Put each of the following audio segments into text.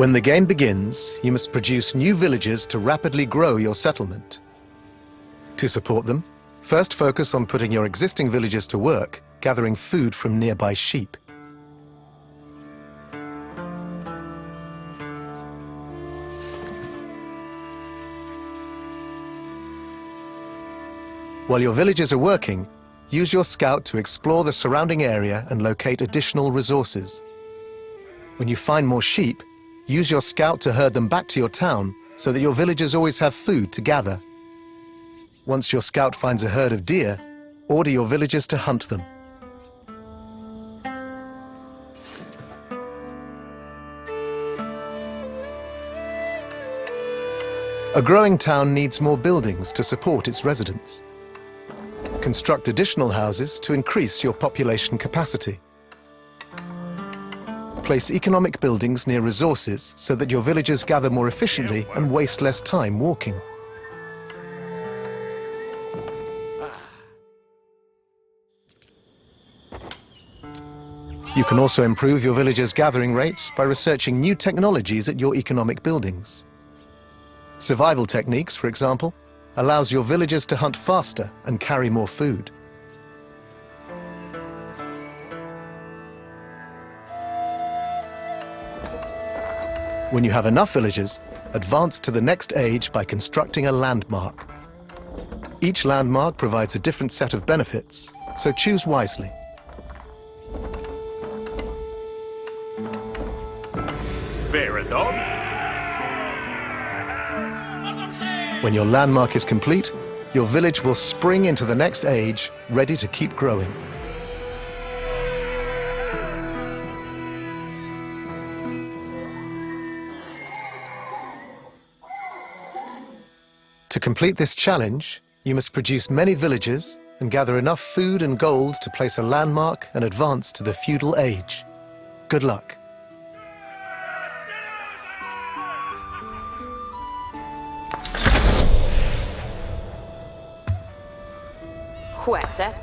When the game begins, you must produce new villages to rapidly grow your settlement. To support them, first focus on putting your existing villages to work, gathering food from nearby sheep. While your villagers are working, use your scout to explore the surrounding area and locate additional resources. When you find more sheep, use your scout to herd them back to your town so that your villagers always have food to gather. Once your scout finds a herd of deer, order your villagers to hunt them. A growing town needs more buildings to support its residents. Construct additional houses to increase your population capacity. Place economic buildings near resources so that your villagers gather more efficiently and waste less time walking. You can also improve your villagers' gathering rates by researching new technologies at your economic buildings. Survival techniques, for example, allows your villagers to hunt faster and carry more food. When you have enough villagers, advance to the next age by constructing a landmark. Each landmark provides a different set of benefits, so choose wisely. Fair enough. When your landmark is complete, your village will spring into the next age, ready to keep growing. To complete this challenge, you must produce many villages and gather enough food and gold to place a landmark and advance to the feudal age. Good luck.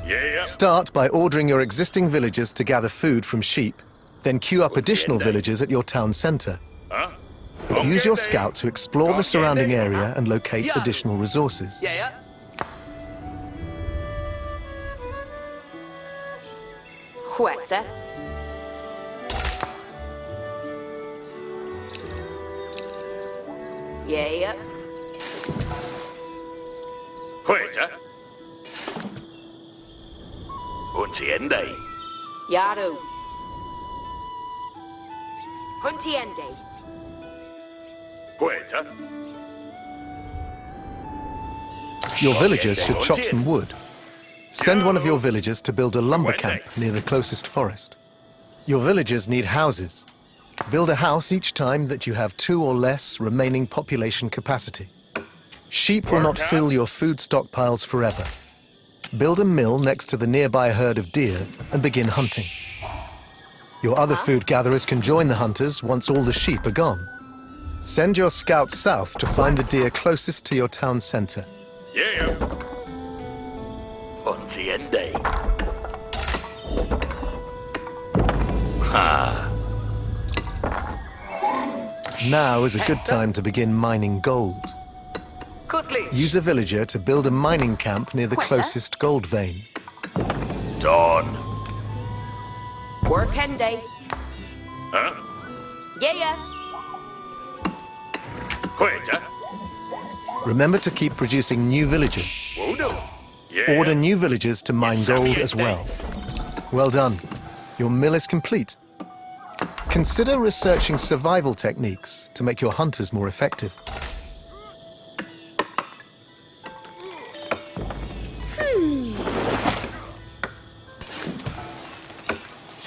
Yeah. Start by ordering your existing villagers to gather food from sheep, then queue up additional villagers at your town center. Huh? Use your scout to explore the surrounding area and locate additional resources. Yeah. Quetta. Yeah. Quetta. Huntiende. Yaru. Huntiende. Quetta. Your villagers should chop some wood. Send one of your villagers to build a lumber camp near the closest forest. Your villagers need houses. Build a house each time that you have 2 or less remaining population capacity. Sheep will not fill your food stockpiles forever. Build a mill next to the nearby herd of deer and begin hunting. Your other food gatherers can join the hunters once all the sheep are gone. Send your scouts south to find the deer closest to your town center. Yeah. Huntiende. Ha. Now is a good time to begin mining gold. Use a villager to build a mining camp near the closest gold vein. Dawn. Work Hende. Huh? Yeah. Quetta. Remember to keep producing new villages. Wodo. Yeah. Order new villagers to mine gold as well. Well done. Your mill is complete. Consider researching survival techniques to make your hunters more effective.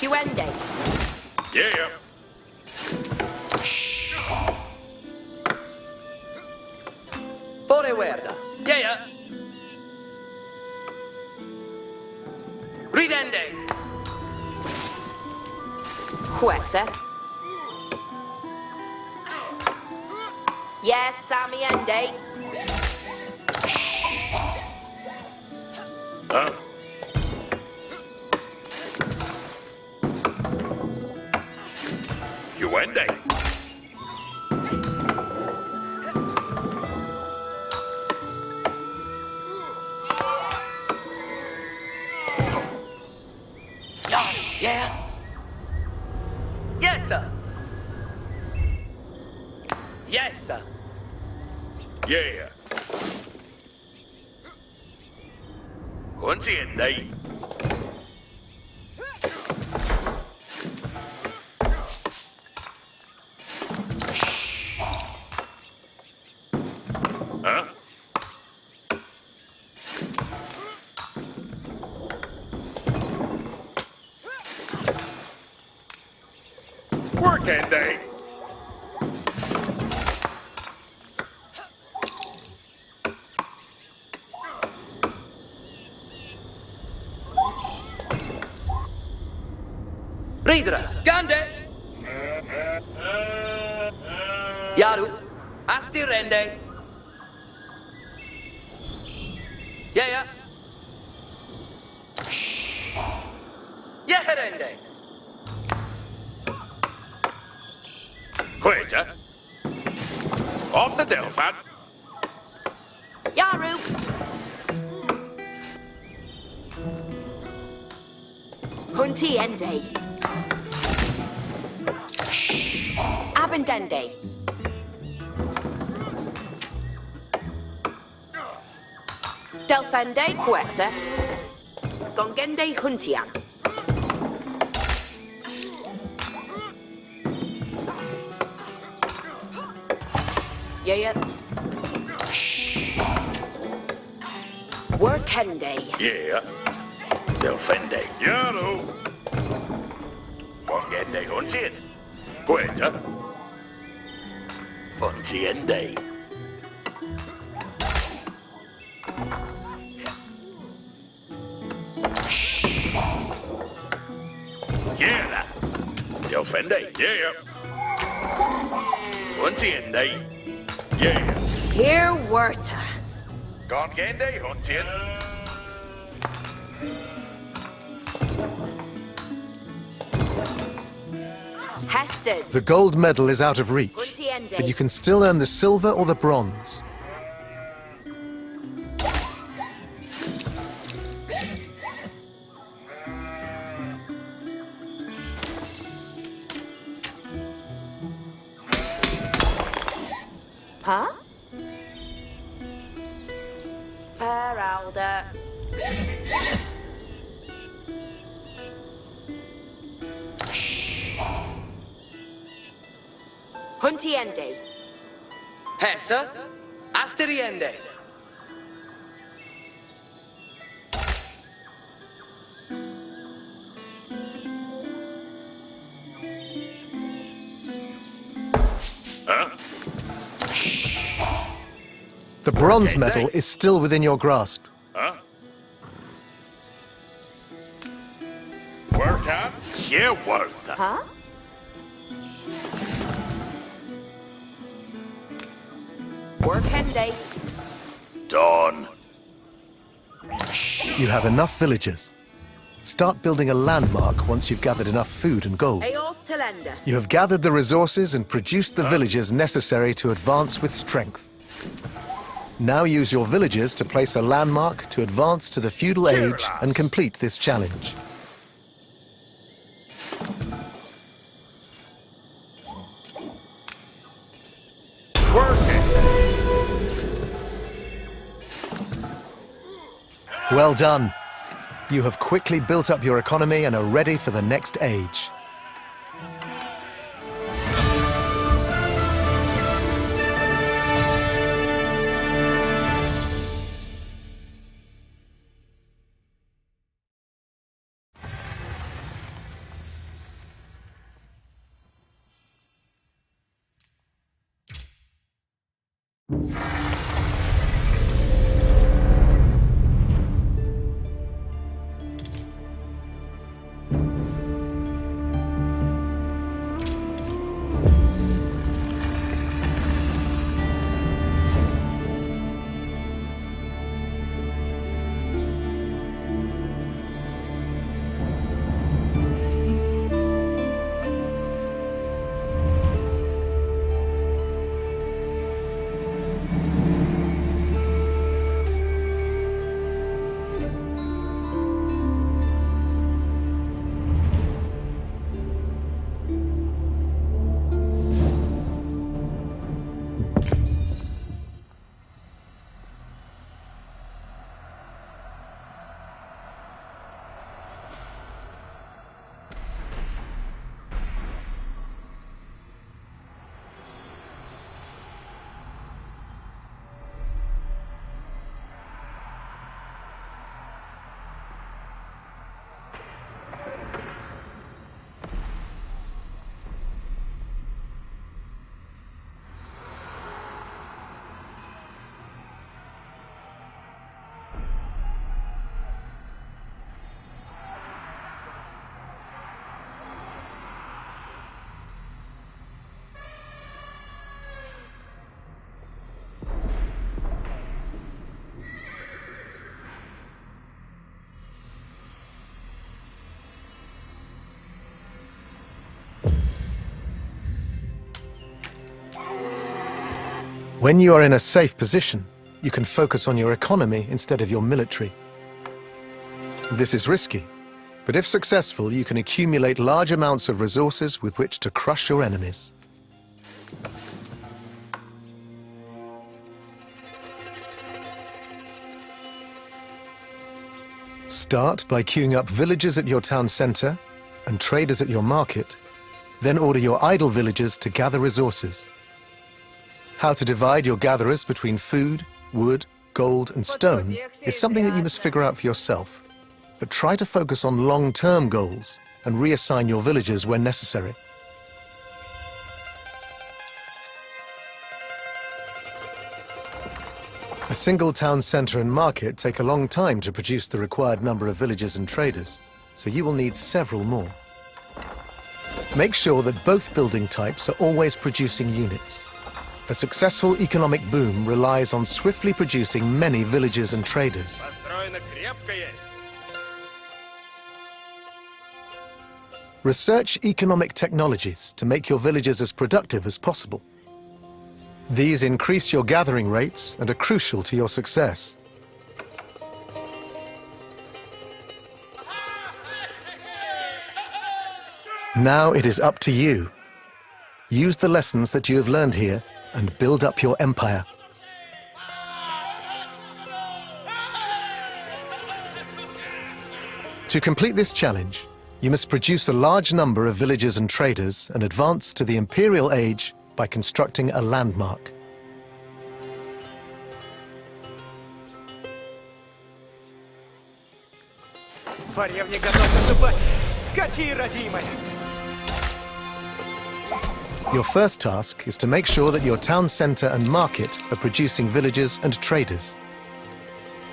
Huende. Yeah. Foreverda. Yeah. Ridende. Quetta. Yes, Samiende. Huh? Huende. Done. Yeah? Yes, sir. Yes, sir. Yeah. Huấn luyện đây. Hả? Working day. Ridra. Gande. Yaru. Asti rende. Yeah. Yeah, rende. Khỏe chứ? Off the Delphat. Yaru. Hunty ende. Abendende. Delfende quetta. Gongende huntian. Yeah. Workende. Yeah. Delfende. Yaru. Working day huấn luyện. Khỏe chứ? Huấn luyện đây. Yeah. Delfende. Yeah. Huấn luyện đây. Yeah. Here werta. Còn game đây huấn luyện. Hestes. The gold medal is out of reach, Huntiende. but you can still earn the silver or the bronze. Huh? Feralda. Huntiende. Hessa. Asti rende. Hả? The bronze Okay, medal thanks. is still within your grasp. Hả? Work out? Yeah, work. Huh? Workende. Done. You have enough villagers. Start building a landmark once you've gathered enough food and gold. Eoth Talenda. You have gathered the resources and produced the villages necessary to advance with strength. Now use your villagers to place a landmark to advance to the feudal age and complete this challenge. Working. Well done. You have quickly built up your economy and are ready for the next age. When you are in a safe position, you can focus on your economy instead of your military. This is risky, but if successful, you can accumulate large amounts of resources with which to crush your enemies. Start by queuing up villagers at your town center and traders at your market, then order your idle villagers to gather resources. How to divide your gatherers between food, wood, gold, and stone is something that you must figure out for yourself. But try to focus on long-term goals and reassign your villagers when necessary. A single town center and market take a long time to produce the required number of villagers and traders, so you will need several more. Make sure that both building types are always producing units. A successful economic boom relies on swiftly producing many villagers and traders. Построено крепко есть. Research economic technologies to make your villagers as productive as possible. These increase your gathering rates and are crucial to your success. Now it is up to you. Use the lessons that you have learned here and build up your empire. To complete this challenge, you must produce a large number of villagers and traders and advance to the imperial age by constructing a landmark. Дворевня готов наступать. Скачи, родимая! Your first task is to make sure that your town center and market are producing villagers and traders.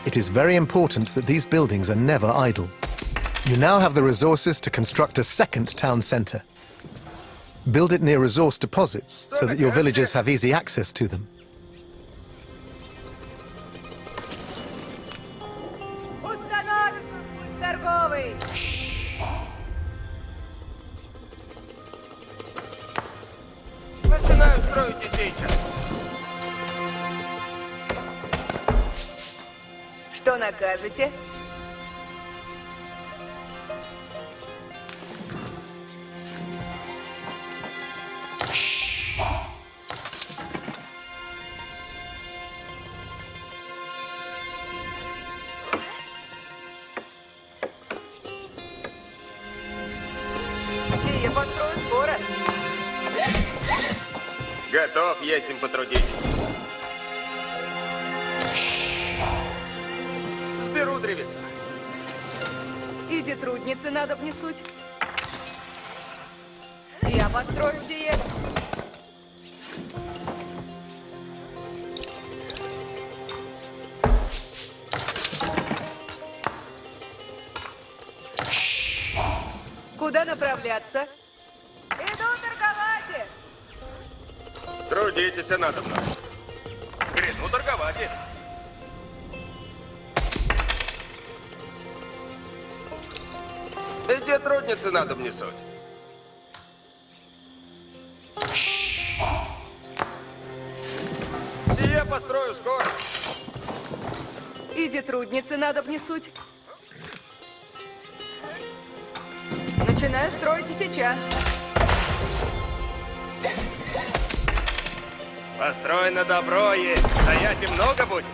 It is very important that these buildings are never idle. You now have the resources to construct a second town center. Build it near resource deposits so that your villagers have easy access to them. Установим путь торговый. Начинаю строить и сейчас. Что накажете? Сие построю город. Готов, есим, потрудитесь. Сберу древеса. Иди трудницы надо внесуть. Я построю сие. Куда направляться? Иду торговать! Трудитесь, надо мной. Гряду торговать. Иди трудницы надо мне суть. Сие построю скоро. Иди трудницы надо внесуть. Начинаю строить и сейчас. Построено добро есть. Стоять и много будет.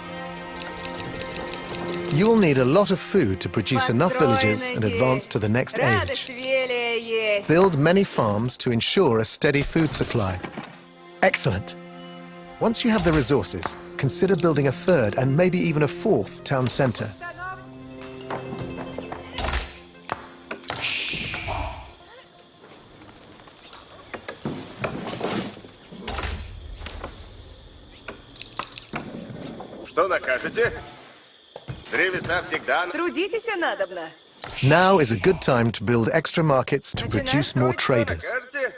You'll need a lot of food to produce enough villagers and advance to the next Радость age. велия есть. Build many farms to ensure a steady food supply. Excellent. Once you have the resources, consider building a third and maybe even a fourth town center. Что накажете? Древеса всегда... Трудитесь надобно. Now is a good time to build extra markets to produce more traders. Накажете?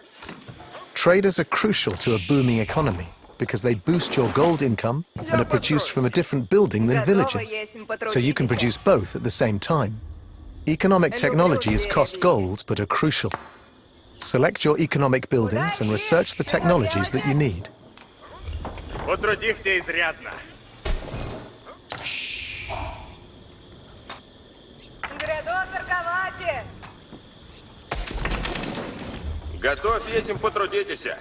Traders are crucial to a booming economy because they boost your gold income and are produced from a different building than villages, so you can produce both at the same time. Economic technologies cost gold but are crucial. Select your economic buildings and research the technologies that you need. Потрудихся изрядно. Гряду торговати! Готовь, есим потрудитеся.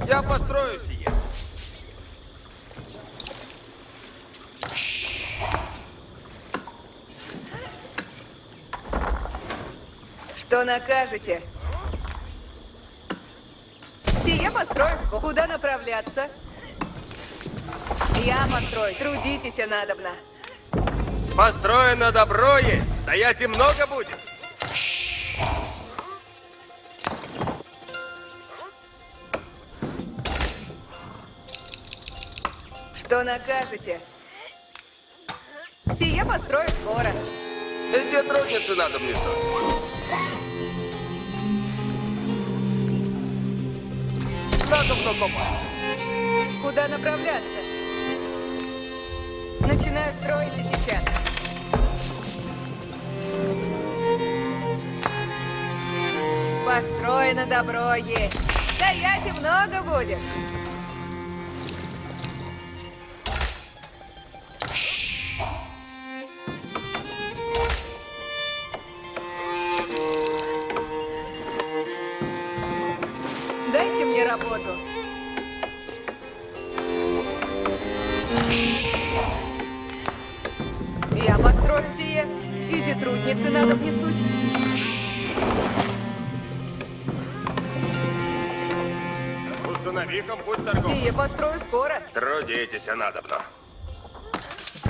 Я построю сие. Что накажете? Сие построю. Куда направляться? Я построю. Трудитесь надобно. Построено добро есть, стоять и много будет. Что накажете? Сие построю скоро. Где трудницы надо мне суть? Надо копать. Куда направляться? Начинаю строить и сейчас. Построено добро есть. Стоять и много будет. Дайте мне работу. Я построю сие. Иди трудницы надо мне суть. Установи-ка путь торгов. Сие построю скоро. Трудитесь, надобно.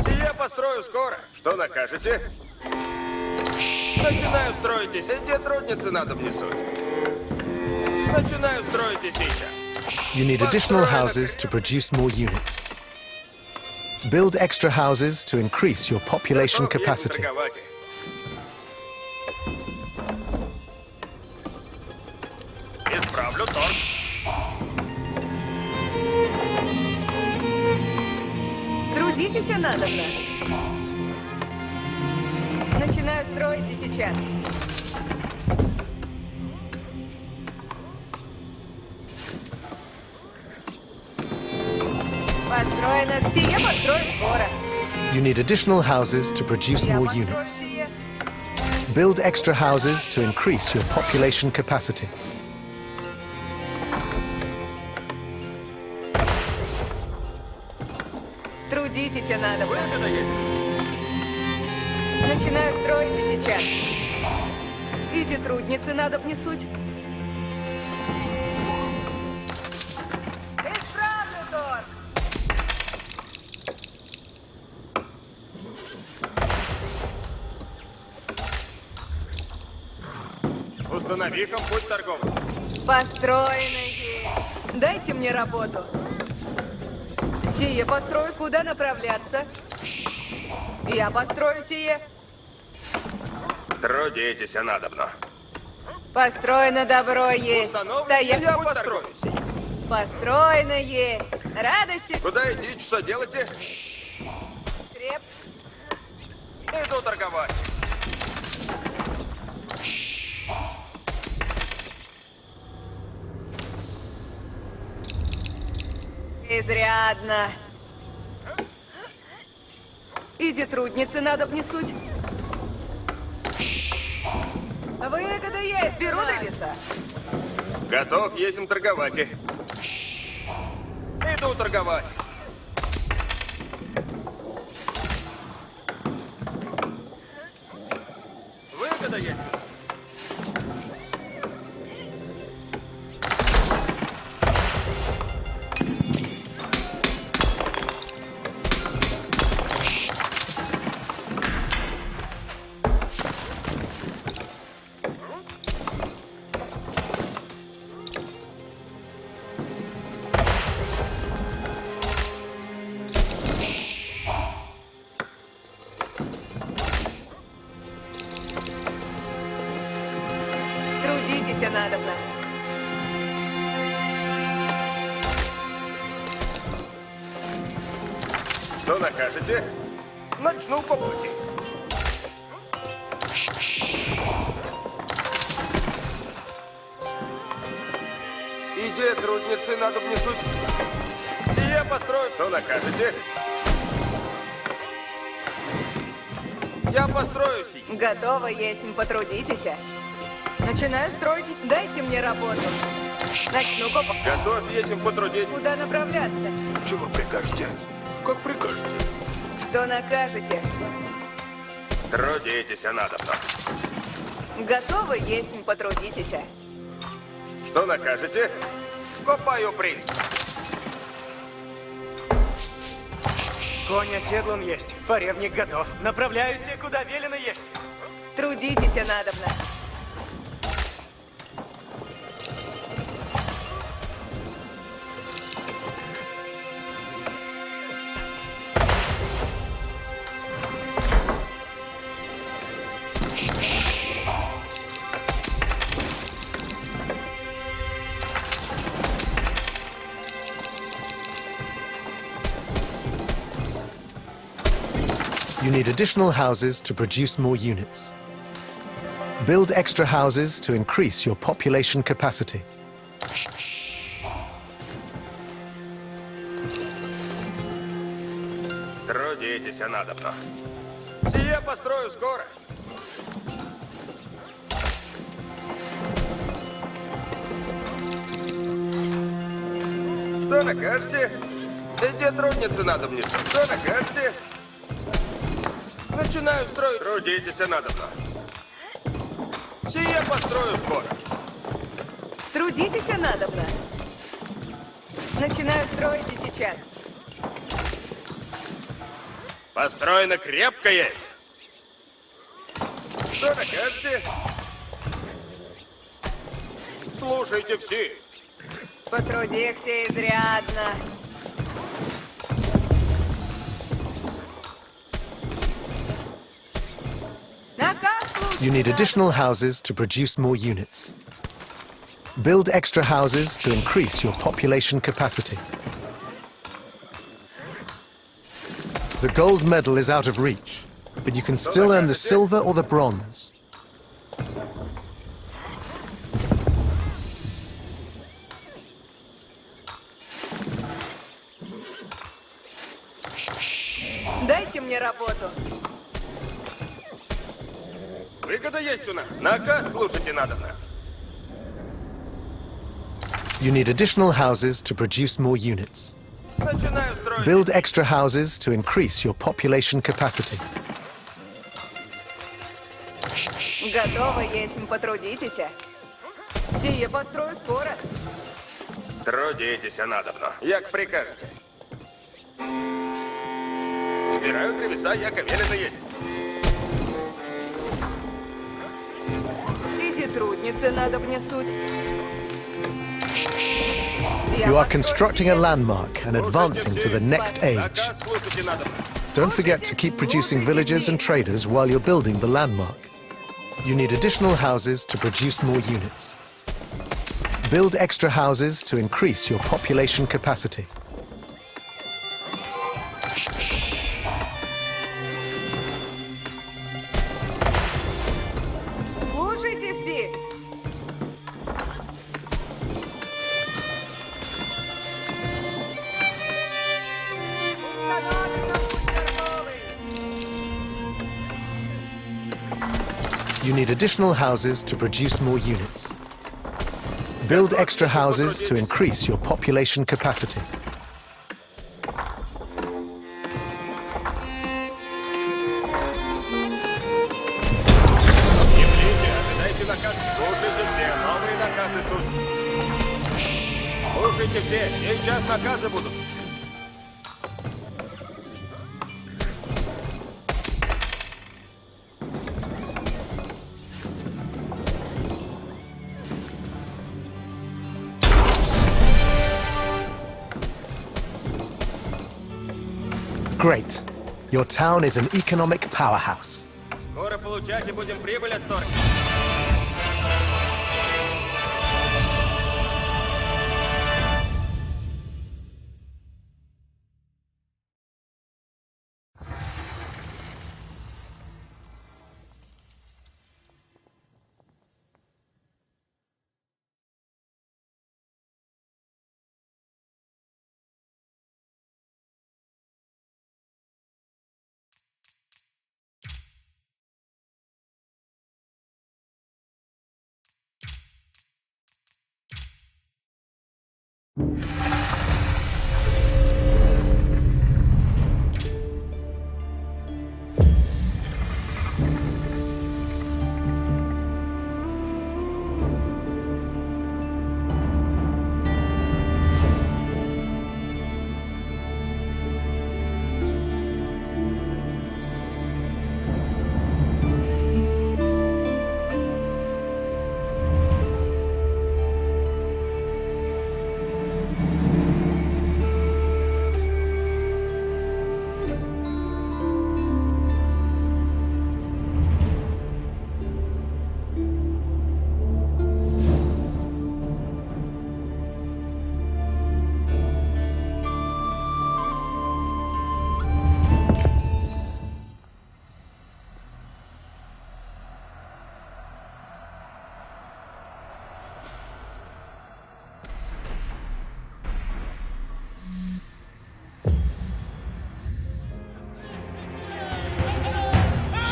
Сие построю скоро. Что накажете? Начинаю строить и где трудницы надо мне суть. Начинаю строить и сейчас. You need additional houses to produce more units. Build extra houses to increase your population Готов, есим capacity. торговать. Исправлю торг. Трудитесь надобно. Начинаю строить и сейчас. Построено. Сие построю скоро. You need additional houses to produce Я more построю units. сие. Build extra houses to increase your population capacity. Трудитесь надобно. Выгода есть у нас. Начинаю строить и сейчас. Иди трудницы надо мне суть. Исправлю торг. Установи-ка путь торговый. Построенные. Дайте мне работу. Сие построю. Куда направляться? Я построю сие. Трудитесь, надобно. Построено добро есть. Стоять. Я построю сие. Построено есть. Радости. Куда идти, что делаете? Треп. Иду торговать. Изрядно. Иди трудницы надо мне суть. Выгода есть. Беру древеса. Готов, есим торговать. Иду торговать. Выгода есть у нас. Трудитесь надобно. Что накажете? Начну по пути. Где трудницы надо внесуть? Сие построю. Что накажете? Я построю сий. Готово, есмь, потрудитесь. Начинаю строить. Дайте мне работу. Начну копать. Готовь, есмь потрудить. Куда направляться? Чего прикажете? Как прикажете? Что накажете? Трудитесь, надобно. Готово, есмь, потрудитесь. Что накажете? Копаю приз. Конь оседлан есть. Форевник готов. Направляюсь, куда велено есть. Трудитесь, надобно. You need additional houses to produce more units. Build extra houses to increase your population capacity. Трудитесь, надобно. Сие построю скоро. Что накажете? Где трудницы надо внесу? Что накажете? Начинаю строить. Трудитесь, надобно. Сие построю скоро. Трудитесь, надобно. Начинаю строить и сейчас. Построено крепко есть. Что накажете? Слушайте все. Потрудихся изрядно. Наказ слушайте, You need надо. additional houses to produce more units. Build extra houses to increase your population capacity. The gold medal is out of reach, but you can still earn the silver or the bronze. Дайте мне работу. Выгода есть у нас. Наказ слушайте надобно. You need additional houses to produce more units. Начинаю строить. Build extra houses to increase your population capacity. Готово, есмь, потрудитесь. Сие построю скоро. Трудитесь, надобно. Як прикажете. Собираю древеса, яко велено есть. Иди трудницы надо внесуть. You are constructing a landmark and advancing to the next age. Наказ слушайте надобно. Don't forget to keep producing villagers and traders while you're building the landmark. You need additional houses to produce more units. Build extra houses to increase your population capacity. Слушайте все. Установлен путь торговый. You need additional houses to produce more units. Build extra houses to increase your population capacity. Явлите, ожидайте наказ. Слушайте все, новые наказы суть. Слушайте все, сейчас наказы будут. Great. Your town is an economic powerhouse. Скоро получать и будем прибыль от торга.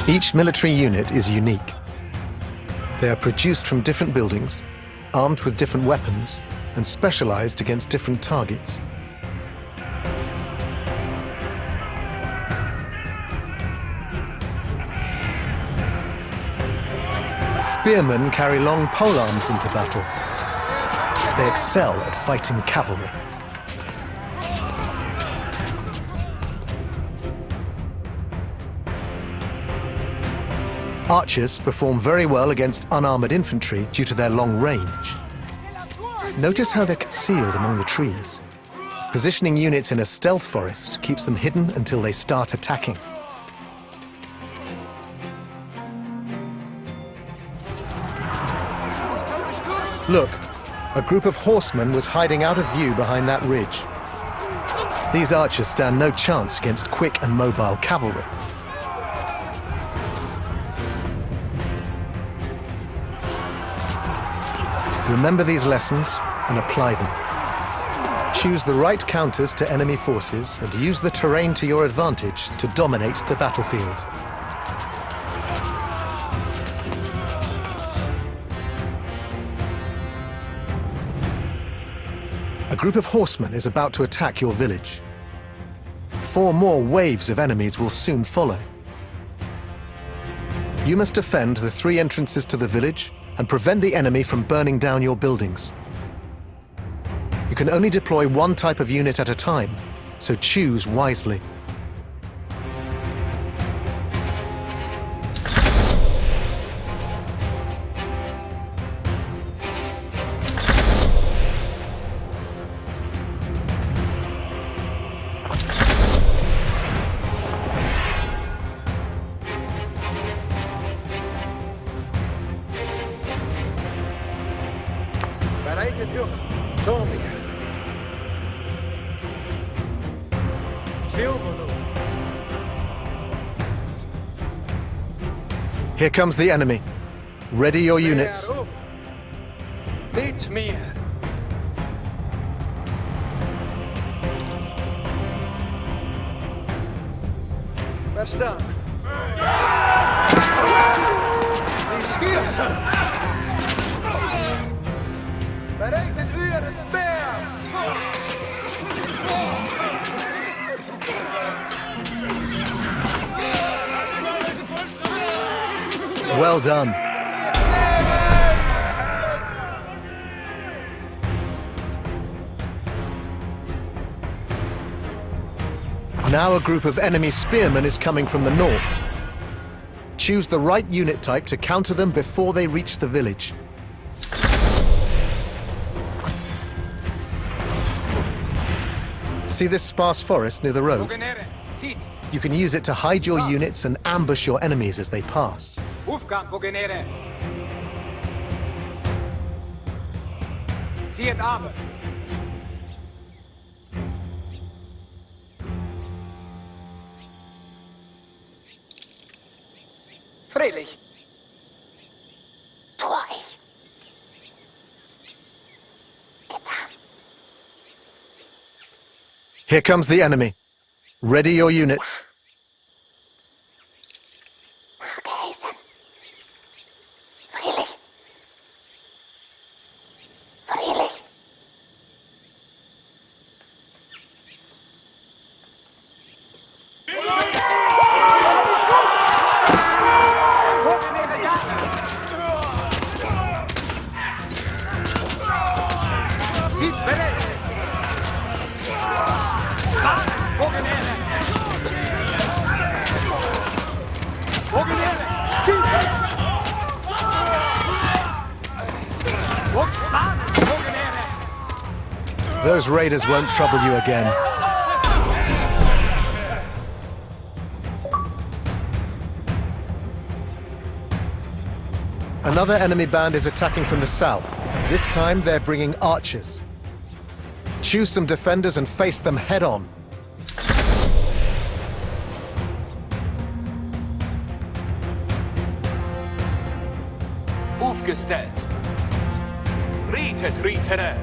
Each military unit is unique. They are produced from different buildings, armed with different weapons, and specialized against different targets. Spearmen carry long polearms into battle. They excel at fighting cavalry. Archers perform very well against unarmored infantry due to their long range. Notice how they're concealed among the trees. Positioning units in a stealth forest keeps them hidden until they start attacking. Look, a group of horsemen was hiding out of view behind that ridge. These archers stand no chance against quick and mobile cavalry. Remember these lessons and apply them. Choose the right counters to enemy forces and use the terrain to your advantage to dominate the battlefield. A group of horsemen is about to attack your village. 4 more waves of enemies will soon follow. You must defend the 3 entrances to the village and prevent the enemy from burning down your buildings. You can only deploy one type of unit at a time, so choose wisely. Bereitet euch, Tommy. Here comes the enemy. Ready your units. Niet meer. Verstaan. Die schiersen. Bereitet eure speer. Well done. Now a group of enemy spearmen is coming from the north. Choose the right unit type to counter them before they reach the village. See this sparse forest near the road? You can use it to hide your units and ambush your enemies as they pass. Zie het aber. Freilich. Tu ich. Getan. Here comes the enemy. Ready your units. Nachgeheißen. Freilich. Freilich. Those raiders won't trouble you again. Another enemy band is attacking from the south. This time they're bringing archers. Choose some defenders and face them head on. Aufgestellt. Rietet, Rietere.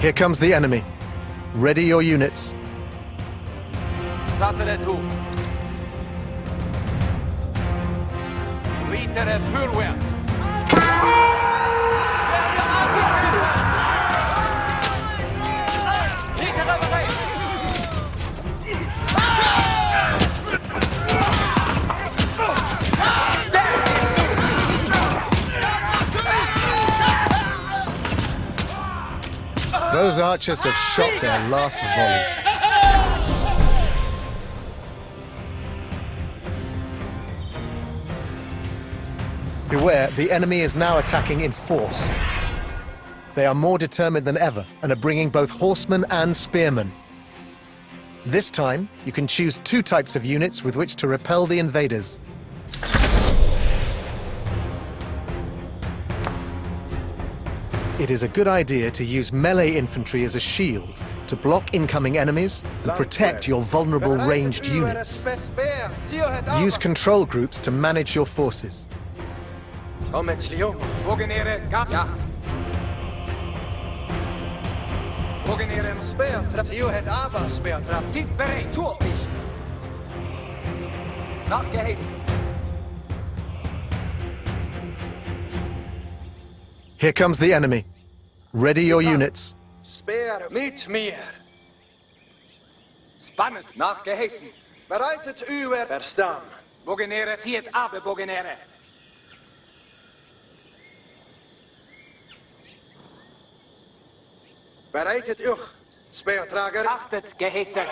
Here comes the enemy. Ready your units. Satteret Huf. Rietere voorwaarts. Rietere bereit. Those archers have shot their last volley. Beware, the enemy is now attacking in force. They are more determined than ever and are bringing both horsemen and spearmen. This time, you can choose two types of units with which to repel the invaders. It is a good idea to use melee infantry as a shield to block incoming enemies and protect your vulnerable ranged units. Use control groups to manage your forces. Kom met Slio. Speertrap. Slio het aber speertrap. Sind bereit, tu mich. Nachgeheißen. Here comes the enemy. Ready your units. Speer met meer. Spannend, nachgeheißen. Bereitet uw verstaan. Bogenere, ziet abe, bogenere. Bereitet uw speertrager. Achtet, geheißen.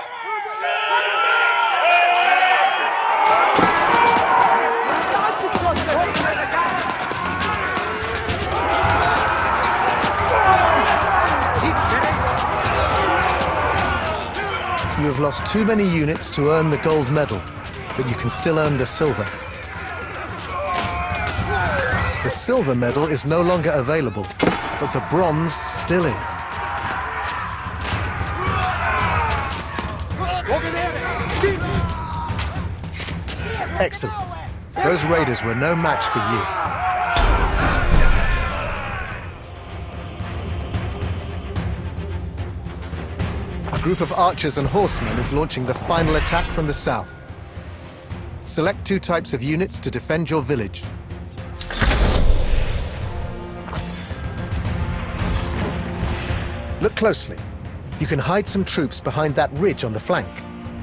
You have lost too many units to earn the gold medal, but you can still earn the silver. The silver medal is no longer available, but the bronze still is. Excellent. Those raiders were no match for you. A group of archers and horsemen is launching the final attack from the south. Select two types of units to defend your village. Look closely. You can hide some troops behind that ridge on the flank.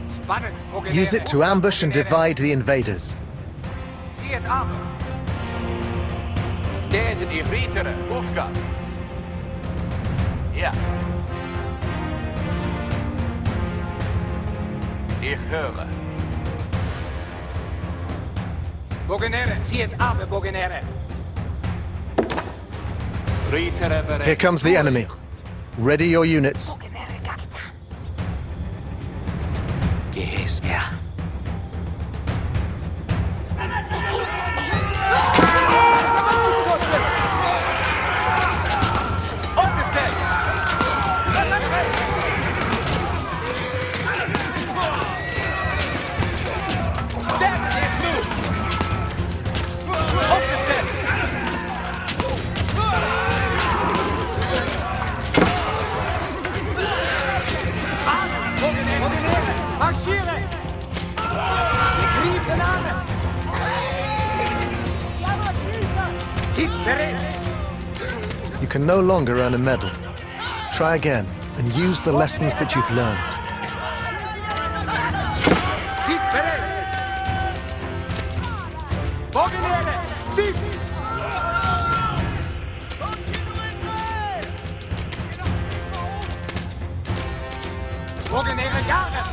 Spannend, bogenere. Use it to ambush and divide the invaders. Ziet abe. Steden die Rietere. Aufgabe. Ja. Ich höre. Bogenere, ziet abe, bogenere. Rietere bereit. Here comes the enemy. Ready your units. Geheißen. Ja. Aufgestellt. Stärke dich nun. Aufgestellt. Bogenere, marschieren. Wir griefen an. Sit bereit. You can no longer earn a medal. Try again and use the lessons that you've learned. Sit bereit. Bogenere, sit. Bogenere, jaren.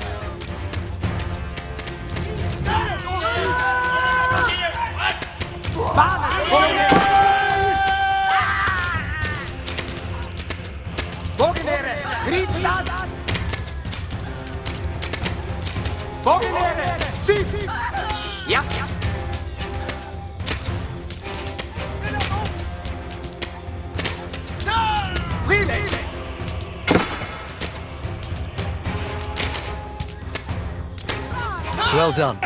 Ja. Well done.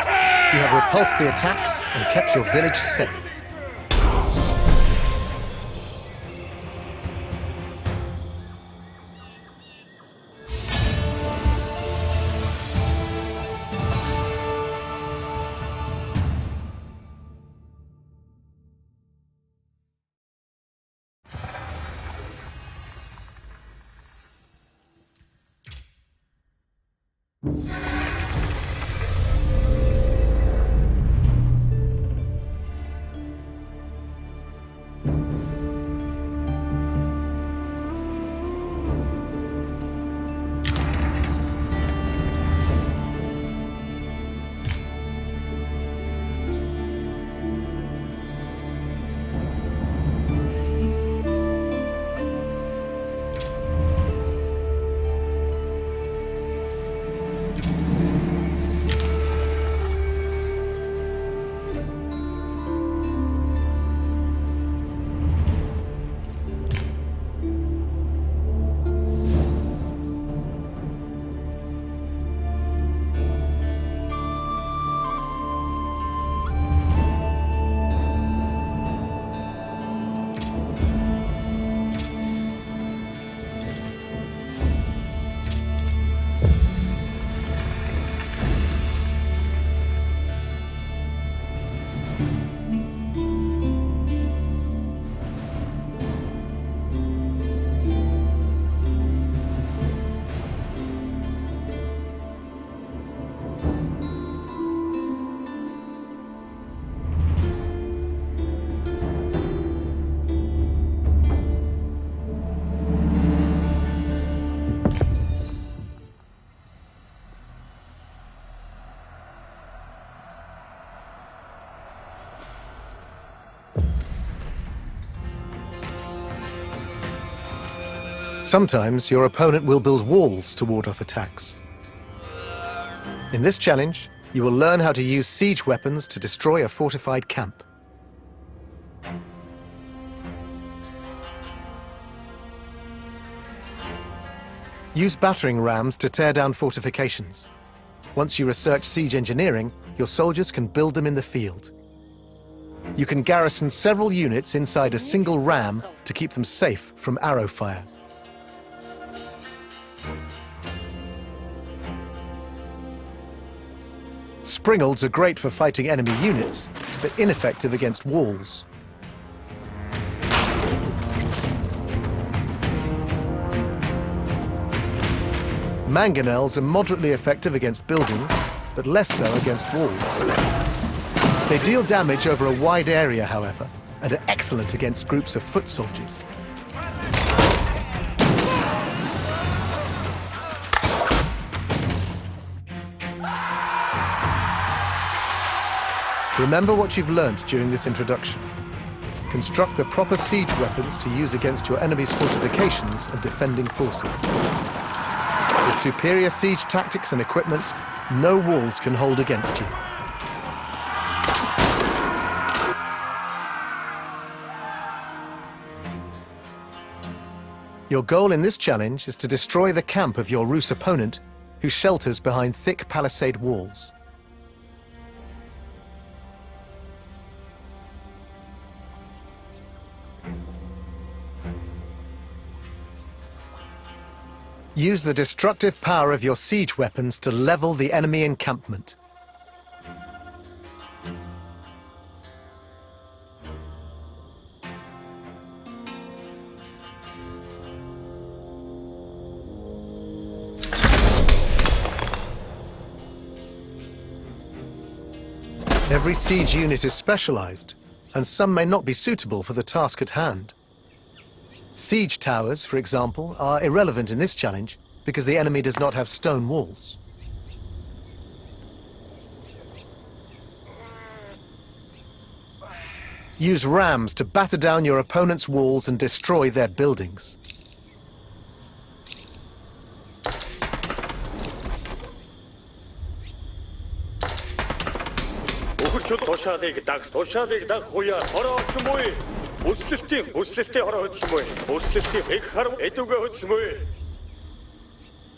You have repulsed the attacks and kept your village safe. Sometimes your opponent will build walls to ward off attacks. In this challenge, you will learn how to use siege weapons to destroy a fortified camp. Use battering rams to tear down fortifications. Once you research siege engineering, your soldiers can build them in the field. You can garrison several units inside a single ram to keep them safe from arrow fire. Springolds are great for fighting enemy units, but ineffective against walls. Mangonels are moderately effective against buildings, but less so against walls. They deal damage over a wide area, however, and are excellent against groups of foot soldiers. Remember what you've learnt during this introduction. Construct the proper siege weapons to use against your enemy's fortifications and defending forces. With superior siege tactics and equipment, no walls can hold against you. Your goal in this challenge is to destroy the camp of your Rus opponent, who shelters behind thick palisade walls. Use the destructive power of your siege weapons to level the enemy encampment. Every siege unit is specialized, and some may not be suitable for the task at hand. Siege towers, for example, are irrelevant in this challenge because the enemy does not have stone walls. Use rams to batter down your opponent's walls and destroy their buildings. Өхөрчүүд тушаалыг даг хуяа хорооч юм уу? Өслөлтийн хороо хөдлөмөө. Өслөлтийн их харав эдүгэ хөдлөмөө.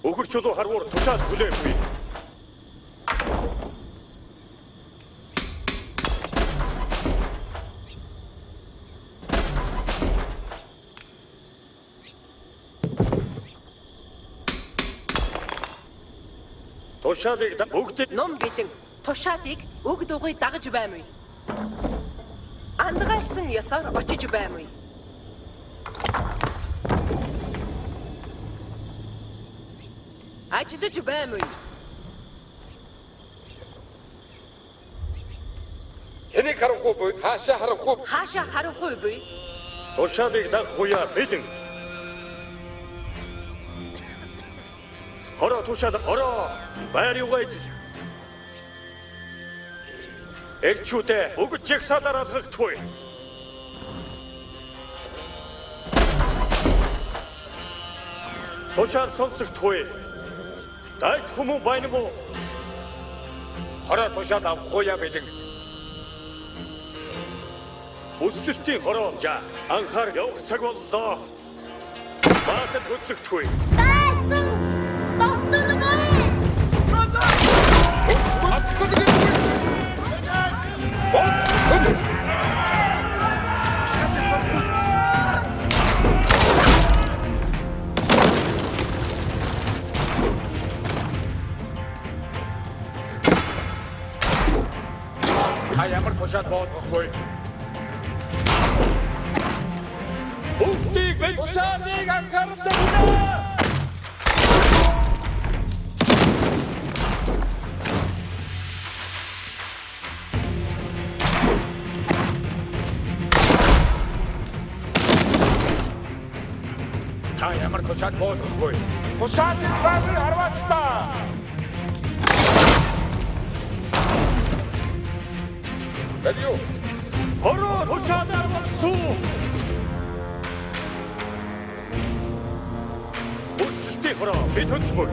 Өхөрчүүд харвуур тушаал хүлээхгүй. Тушаалыг бүгд Ном гэлэн тушаалыг өг дугуй дагаж баймыг. Андгаалсан ёсоор очиж баймыг. Ажиллаж баймыг. Хэнийг харахгүй буй? Хаашаа харахгүй? Хаашаа харахгүй буй? тушаалыг даг хуяа бэлэн. Хороо тушаал хороо байр юугаа эзэл. Эрчүүдээ өгч жигсаалаар алгагдахгүй. Тушаал сонсогдохгүй. Дайд хүмүү байна мó? Хороо тушаал авахгүй бэлэн. Өслөлтийн хороо жаа анхаар явах цаг боллоо. Баатад хөдлөгдөхгүй. Ямар тушаал боодохгүй. Бүгдийг тушаалыг анхааралтай хүлээ. Та ямар тушаал боодохгүй. Тушаалыг баавар харваач та. Бэлю. Хороо тушаалаар болсуу. Өслөлтийн хороо бид хөдөлмөр.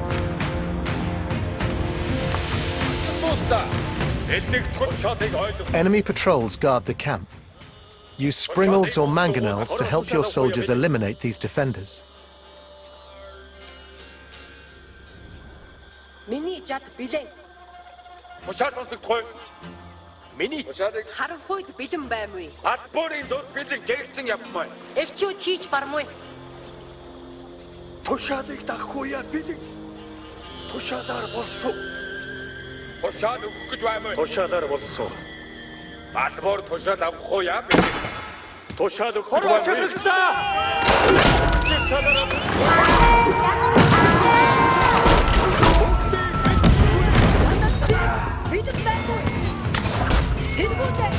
Туста. Элдэг тушаалыг ойлгох. Enemy patrols guard the camp. Use springles or mangonels to help your soldiers eliminate these defenders. Миний жад бэлэн. Тушаал сонсогдохгүй. Миний тушаалыг Харахуйд бэлэн баймыг. албуурын зууд бэлэг жирэгцэн явмаа. Эрчүүд хийж бармыг. Тушаалыг дахгүй бэлэг. Тушаалаар болсоо. Тушаал өгөх гэж баймаа. Тушаалаар болсоо. Албуур тушаал авахгүй бэлэг. Тушаал өгөх гэж баймаа. Бид баймыг. Зэргүүтэй.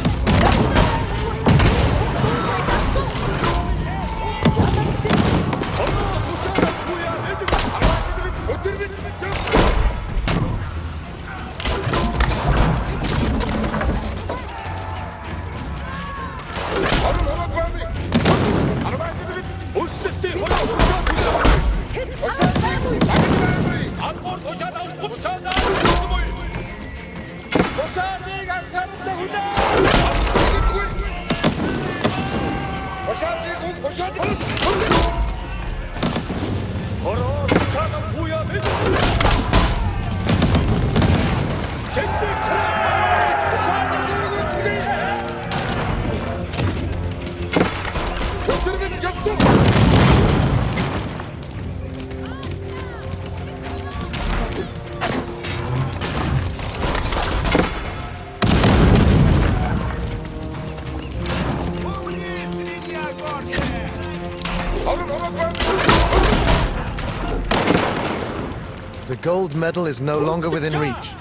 The gold medal is no longer within reach,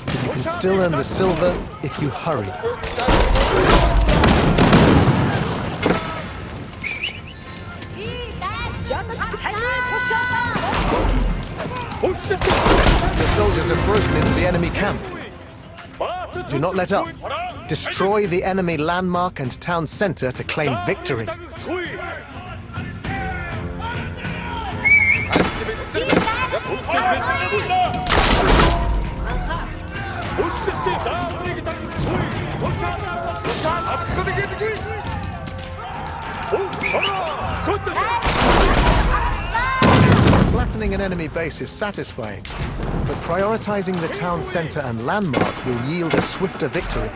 but you can still earn the silver if you hurry. The soldiers have broken into the enemy camp. Do not let up. Destroy the enemy landmark and town center to claim victory. Flattening an enemy base is satisfying, but prioritizing the town center and landmark will yield a swifter victory.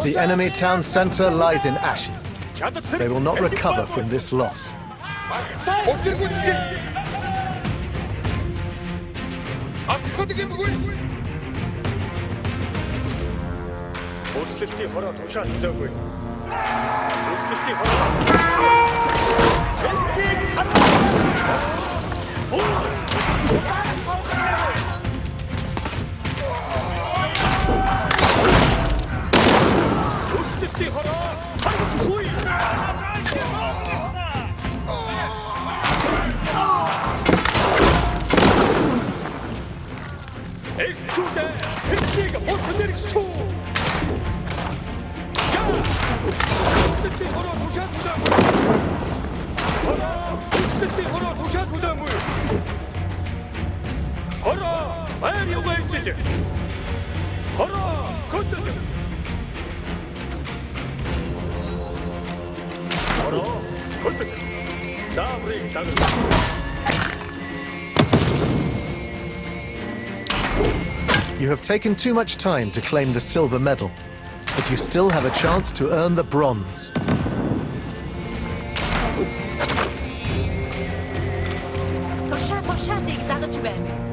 The enemy town center lies in ashes. They will not recover from this loss. You have taken too much time to claim the silver medal, but you still have a chance to earn the bronze. Тушаатыг дагаж байна.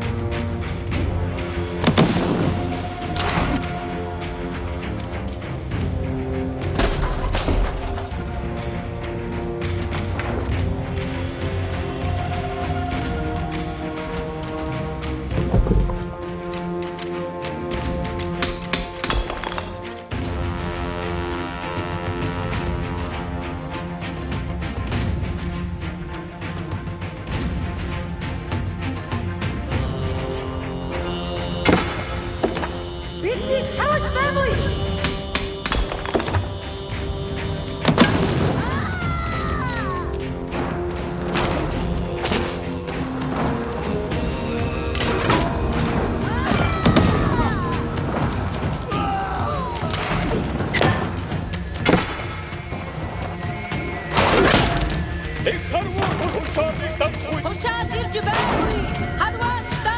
Биднийг харуулж байгаагүй. Их харвуу тушаалыг давгүй. Тушаал ирж байгаагүй. Харваач та.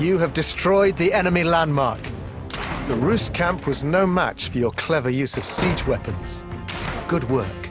You have destroyed the enemy landmark. The Roost camp was no match for your clever use of siege weapons. Good work.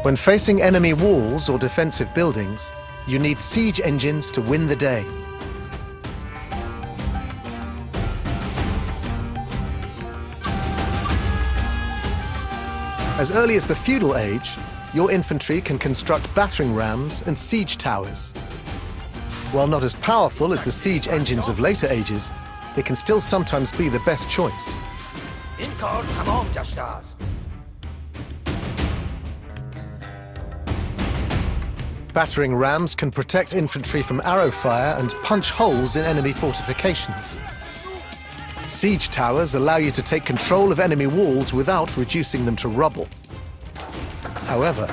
When facing enemy walls or defensive buildings, you need siege engines to win the day. As early as the feudal age, your infantry can construct battering rams and siege towers. While not as powerful as the siege engines of later ages, they can still sometimes be the best choice. این کار تمام گشته است. Battering rams can protect infantry from arrow fire and punch holes in enemy fortifications. Siege towers allow you to take control of enemy walls without reducing them to rubble. However,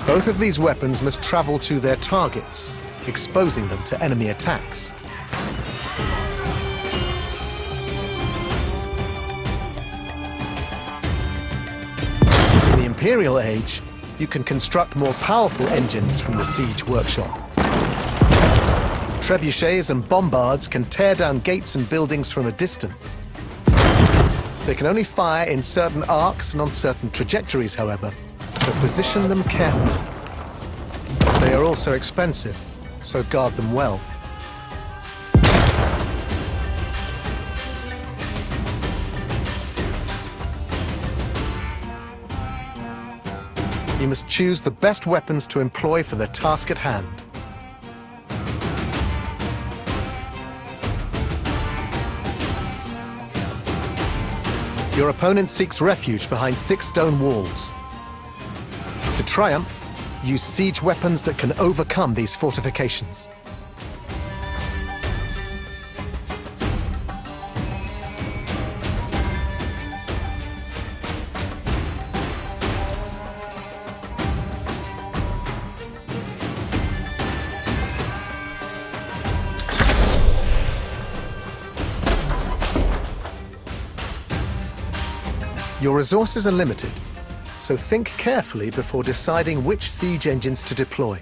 both of these weapons must travel to their targets, exposing them to enemy attacks. In the Imperial Age, you can construct more powerful engines from the siege workshop. Trebuchets and bombards can tear down gates and buildings from a distance. They can only fire in certain arcs and on certain trajectories, however, so position them carefully. They are also expensive, so guard them well. You must choose the best weapons to employ for the task at hand. Your opponent seeks refuge behind thick stone walls. To triumph, use siege weapons that can overcome these fortifications. Your resources are limited, so think carefully before deciding which siege engines to deploy.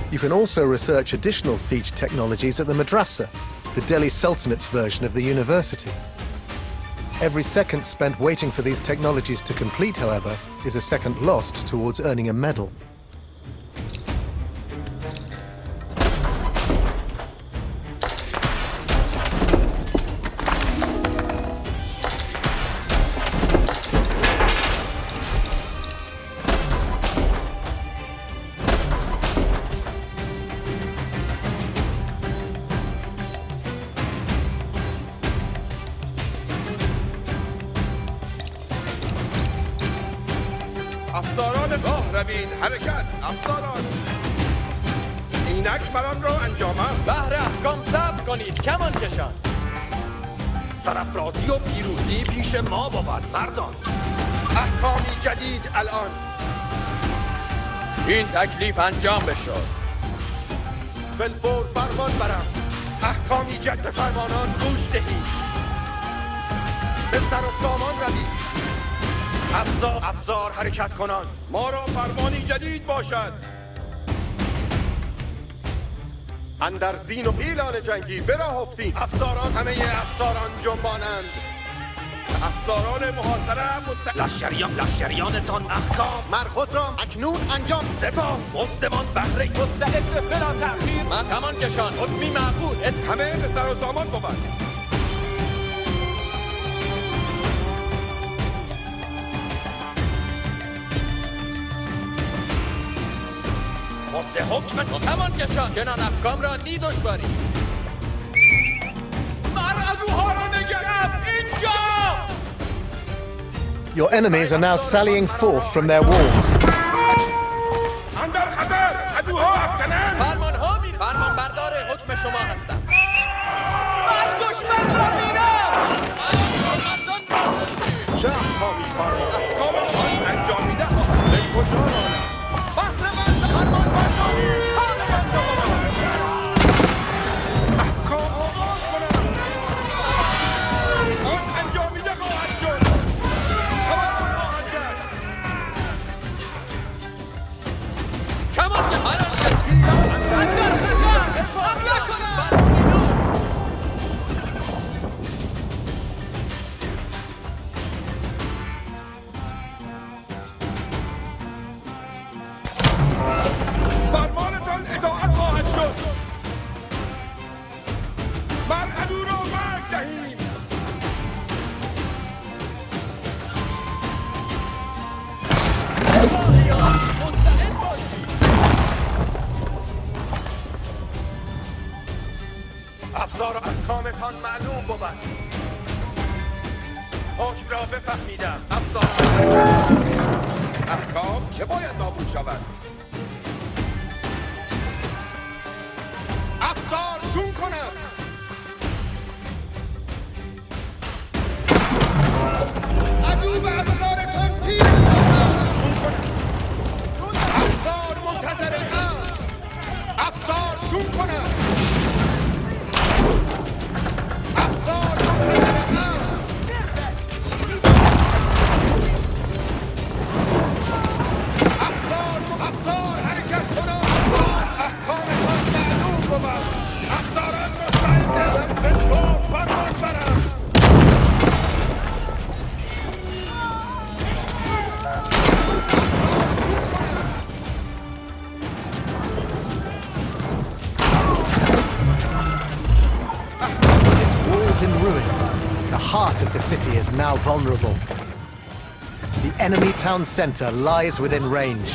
You can also research additional siege technologies at the Madrasa, the Delhi Sultanate's version of the university. Every second spent waiting for these technologies to complete, however, is a second lost towards earning a medal. افسران راه روید حرکت افسران اینک بران را انجامم بهر احکام صبر کنید کمان کشان سرافرازی و پیروزی پیش ما بود مردان. احکامی جدید الان این تکلیف انجام بشد. فلفور فرمان برم احکامی جد فرمانان گوش دهید به سر و سامان روید افزار حرکت کنان ما را فرمانی جدید باشد اندر زین و پیلان جنگی براه افتید افساران همه افساران جنبانند افساران محاصره لشکریانتان احکام مر خود را اکنون انجام سپاه مزدمان بهره مستعد بلا تأخیر من کمان کشان حکمی معقول همه به سر و سامان بود مدز حکم کمان کشان چنان احکام را نی دشواری مرعدوها را نگرم اینجا Your enemies are now sallying forth from their walls. اندر خطر عدوها افکنند فرمان ها می فرمان بردار حکم شما هستم من دشمن را میرم چه احکامی فرمان احکام آن انجامیده ای خوشحالانم احکام آغاز کنم آن انجامیده خواهد شد خبر خواهد گشت کمان که من عدو را مرگ دهیم. سپاهیان مستعد باشید. افسار و احکامتان معلوم بود. حکم را بفهمیدم. افسار احکام چه باید نابود شود؟ افسار چون کنم. عدو به افسارتان تیر اندازد. چون کنم. افسار منتظر است. افسار چون کنم. افسار منتظر است. افسار حرکت کنم. احکامتان معلوم بود. افساران مستعدند. به تو فرمان برم. Its walls in ruins. The heart of the city is now vulnerable. The enemy town center lies within range.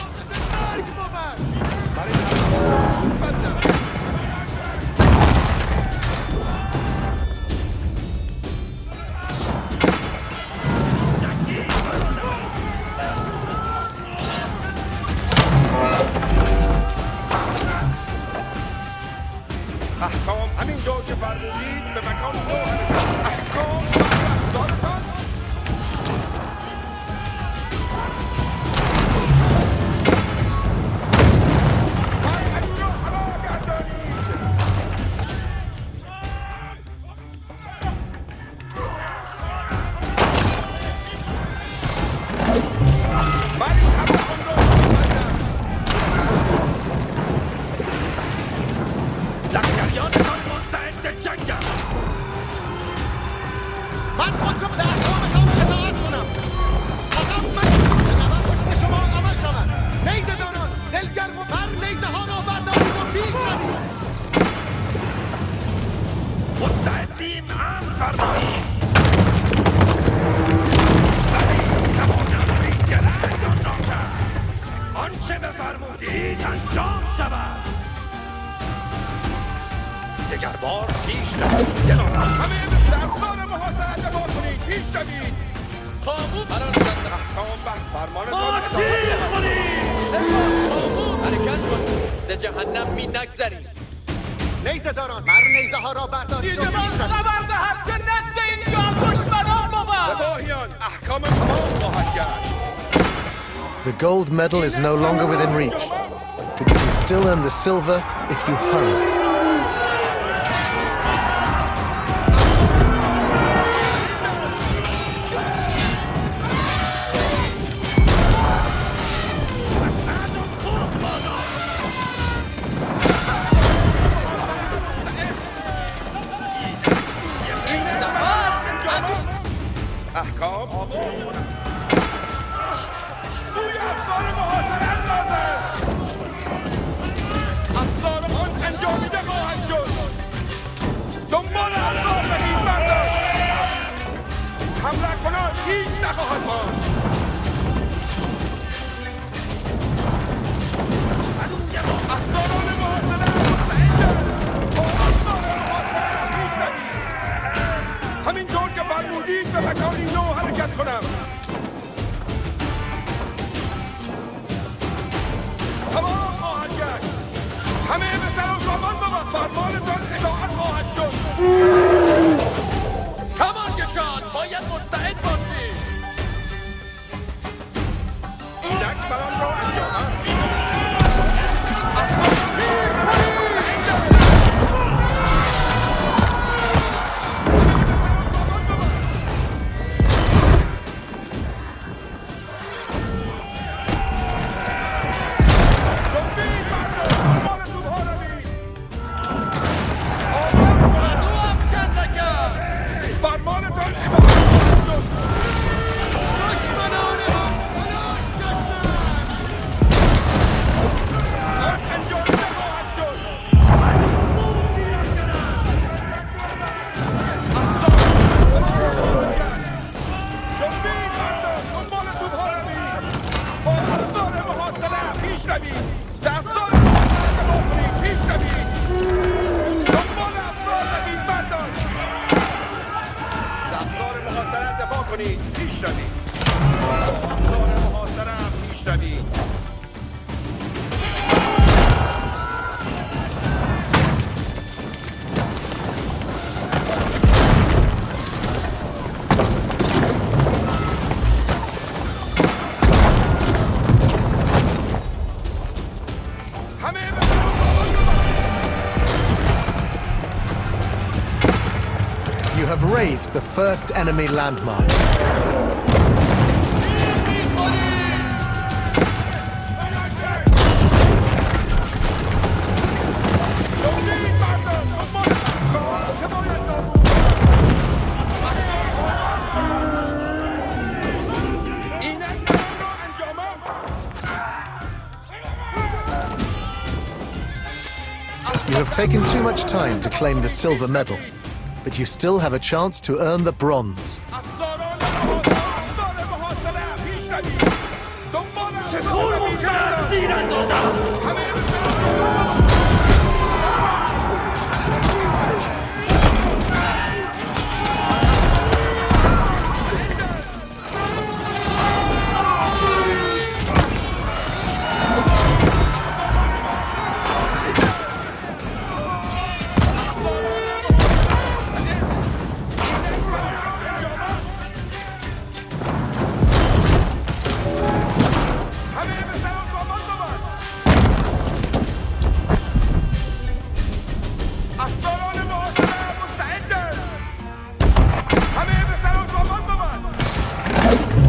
احکام همین جور که فرمودید به مکان دو احکام رفتارتان عدو را هوا گردانید. من این هواخون را بردم. لشکریانتان مستعد جنگند. من خود را به احکامتان اطاعت کنم. فقط من نباید حکم شما عمل شود. نیزه داران دلگرم و بر نیزه ها را بردارید و پیش روید. مستعدیم امر فرمایید. بلی توانم بیگره انجام کرد. آنچه بفرمودید انجام شود. دگر بار پیش روید دلارم. همه به افسار محاصرت ما کنید. پیش روید. خاموش قرار گرفتم. احکام و فرمانتان تیر کنید. سپاه خاموش حرکت کنید. ز جهنم می نگذرید. نیزه داران بر نیزه ها را بردارید و پیش روید. خبر دهد که نزد اینجا دشمنان بود. سپاهیان احکام تمام خواهد گشت. The gold medal is no longer within reach, but you can still earn the silver if you hurry. احکام سوی افسار محاصرت دادند. افسار آن انجامیده خواهد شد. دنبال افسار بگید بردار. حمله کنان هیچ نخواهد ماند. افساران محاصرت مستعدند. افسار محاصرت پیش روید. همینطور که فرمودید به مکانی نو حرکت کنم. have raised the first enemy landmark. You have taken too much time to claim the silver medal, but you still have a chance to earn the bronze. چطور ممکن است تیراندازم؟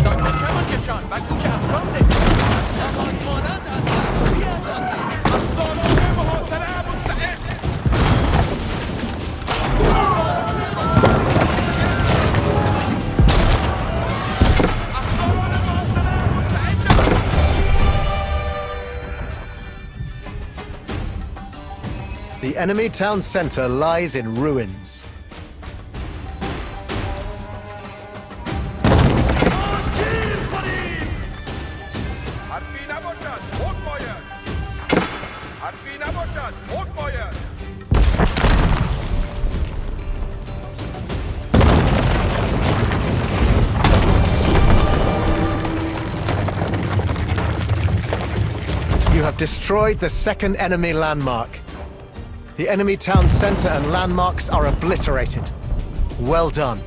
کمانچه‌شان و گوش افرانده آغاز مانند از برگوی افرانده. The enemy town center lies in ruins. You have destroyed the second enemy landmark. The enemy town center and landmarks are obliterated. Well done.